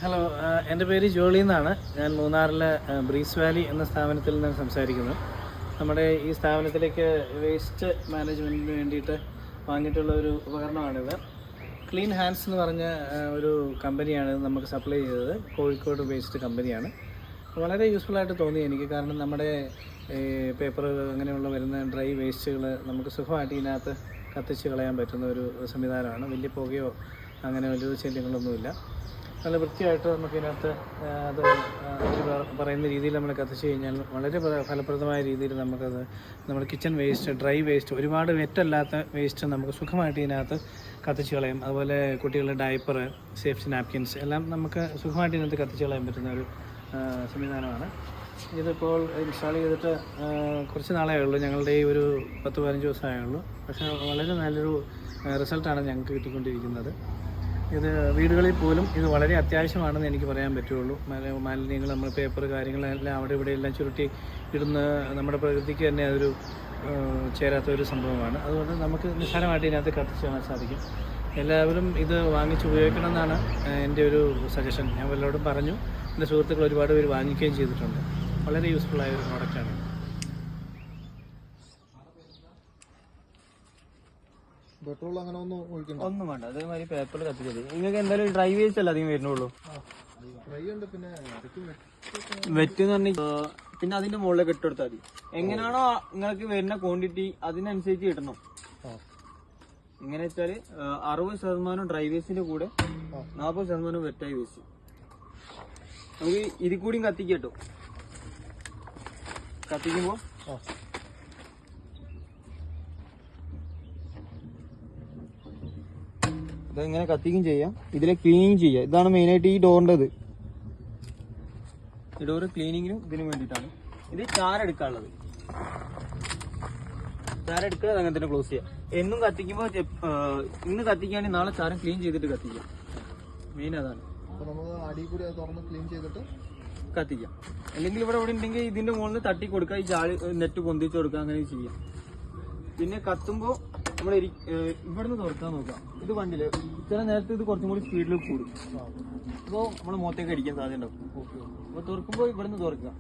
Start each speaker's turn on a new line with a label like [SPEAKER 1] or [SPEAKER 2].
[SPEAKER 1] Hello, എൻ്റെ പേര് ജോളി എന്നാണ്. ഞാൻ മൂന്നാറിലെ ബ്രീസ് വാലി എന്ന സ്ഥാപനത്തിൽ നിന്നാണ് സംസാരിക്കുന്നത്. നമ്മുടെ ഈ സ്ഥാപനത്തിലേക്ക് വേസ്റ്റ് മാനേജ്മെൻറ്റിന് വേണ്ടിയിട്ട് വാങ്ങിയിട്ടുള്ള ഒരു ഉപകരണമാണിത്. ക്ലീൻ ഹാൻഡ്സ് എന്ന് പറഞ്ഞ ഒരു കമ്പനിയാണ് നമുക്ക് സപ്ലൈ ചെയ്തത്. കോഴിക്കോട് ബേസ്ഡ് കമ്പനിയാണ്. വളരെ യൂസ്ഫുള്ളായിട്ട് തോന്നി എനിക്ക്. കാരണം നമ്മുടെ പേപ്പർ അങ്ങനെയുള്ള വരുന്ന ഡ്രൈ വേസ്റ്റുകൾ നമുക്ക് സുഖമായിട്ട് ഇതിനകത്ത് കത്തിച്ച് കളയാൻ പറ്റുന്ന ഒരു സംവിധാനമാണ്. വലിയ പുകയോ അങ്ങനെ വലിയ ശല്യങ്ങളൊന്നുമില്ല. നല്ല വൃത്തിയായിട്ട് നമുക്കിതിനകത്ത് അത് പറയുന്ന രീതിയിൽ നമ്മൾ കത്തിച്ച് കഴിഞ്ഞാൽ വളരെ ഫലപ്രദമായ രീതിയിൽ നമുക്കത് നമ്മുടെ കിച്ചൺ വേസ്റ്റ്, ഡ്രൈ വേസ്റ്റ്, ഒരുപാട് വെറ്റല്ലാത്ത വേസ്റ്റ് നമുക്ക് സുഖമായിട്ട് ഇതിനകത്ത് കത്തിച്ച് കളയും. അതുപോലെ കുട്ടികളുടെ ഡയപ്പർ, സേഫ്റ്റി നാപ്കിൻസ് എല്ലാം നമുക്ക് സുഖമായിട്ട് ഇതിനകത്ത് കത്തിച്ച് കളയാൻ പറ്റുന്ന ഒരു സംവിധാനമാണ്. ഇതിപ്പോൾ ഇൻസ്റ്റാൾ ചെയ്തിട്ട് കുറച്ച് നാളേ ഉള്ളൂ. ഞങ്ങളുടെ ഈ ഒരു 10-15 ദിവസമേ ഉള്ളൂ. പക്ഷേ വളരെ നല്ലൊരു റിസൾട്ടാണ് ഞങ്ങൾക്ക് കിട്ടിക്കൊണ്ടിരിക്കുന്നത്. ഇത് വീടുകളിൽ പോലും ഇത് വളരെ അത്യാവശ്യമാണെന്ന് എനിക്ക് പറയാൻ പറ്റുള്ളൂ. മാലിന്യങ്ങൾ, നമ്മൾ പേപ്പർ കാര്യങ്ങളെല്ലാം അവിടെ ഇവിടെ എല്ലാം ചുരുട്ടി ഇടുന്ന നമ്മുടെ പ്രകൃതിക്ക് തന്നെ അതൊരു ചേരാത്തൊരു സംഭവമാണ്. അതുകൊണ്ട് നമുക്ക് നിസ്സാരമായിട്ട് ഇതിനകത്ത് കത്തിച്ച് കാണാൻ സാധിക്കും. എല്ലാവരും ഇത് വാങ്ങിച്ച് ഉപയോഗിക്കണം എന്നാണ് എൻ്റെ ഒരു സജഷൻ. ഞാൻ വല്ലവരോടും പറഞ്ഞു. എൻ്റെ സുഹൃത്തുക്കൾ ഒരുപാട് പേര് വാങ്ങിക്കുകയും ചെയ്തിട്ടുണ്ട്. വളരെ യൂസ്ഫുള്ളായ ഒരു പ്രോഡക്റ്റാണ്.
[SPEAKER 2] പെട്രോൾ അങ്ങനെ ഒന്നും
[SPEAKER 3] വേണ്ട. അതേമാതിരി പേപ്പർ കത്തിച്ചത് നിങ്ങൾക്ക് എന്തായാലും ഡ്രൈ വേസ്റ്റ് അല്ല അധികം വരുന്നുള്ളൂ. വെറ്റ് എന്ന് പറഞ്ഞാൽ പിന്നെ അതിന്റെ മുകളിലേക്ക് ഇട്ടെടുത്താൽ മതി. എങ്ങനെയാണോ നിങ്ങൾക്ക് വരുന്ന ക്വാണ്ടിറ്റി അതിനനുസരിച്ച് കിട്ടണം. എങ്ങനെ വെച്ചാല് 60% ഡ്രൈ വേസ്റ്റിന്റെ കൂടെ 40% വെറ്റായി വേസ്റ്റ്. നമുക്ക് ഇതിൽ കൂടിയും കത്തിക്കട്ടോ. കത്തിക്കുമ്പോ ഇങ്ങനെ കത്തിക്കും ചെയ്യാം, ഇതിലെ ക്ലീനിങ് ചെയ്യാം. ഇതാണ് മെയിനായിട്ട് ഈ ഡോറിൻ്റെത്. ഈ ഡോറ് ക്ലീനിങ്ങിനും ഇതിനും വേണ്ടിയിട്ടാണ്. ഇത് ചാരെടുക്കാനുള്ളത്. ചാരെടുക്കുക, അങ്ങനെ തന്നെ ക്ലോസ് ചെയ്യാം. എന്നും കത്തിക്കുമ്പോൾ ഇന്ന് കത്തിക്കുകയാണെങ്കിൽ നാളെ ചാരം ക്ലീൻ ചെയ്തിട്ട് കത്തിക്കാം. മെയിൻ അതാണ്. കത്തിക്കാം. അല്ലെങ്കിൽ ഇവിടെ ഉണ്ടെങ്കിൽ ഇതിന്റെ മുകളിൽ തട്ടി കൊടുക്കുക, ഈ ചാളി നെറ്റ് പൊന്തിച്ച് കൊടുക്കുക, അങ്ങനെ ചെയ്യാം. പിന്നെ കത്തുമ്പോൾ നമ്മൾ ഇവിടുന്ന് തുറക്കാൻ നോക്കാം. ഇത് കണ്ടില്ലേ, ചില നേരത്തെ ഇത് കുറച്ചും കൂടി സ്പീഡിൽ കൂടും. അപ്പോൾ നമ്മൾ മുഖത്തേക്ക് അടിക്കാൻ സാധ്യത ഉണ്ടാവും. അപ്പോൾ തുറക്കുമ്പോൾ ഇവിടുന്ന് തുറക്കുക.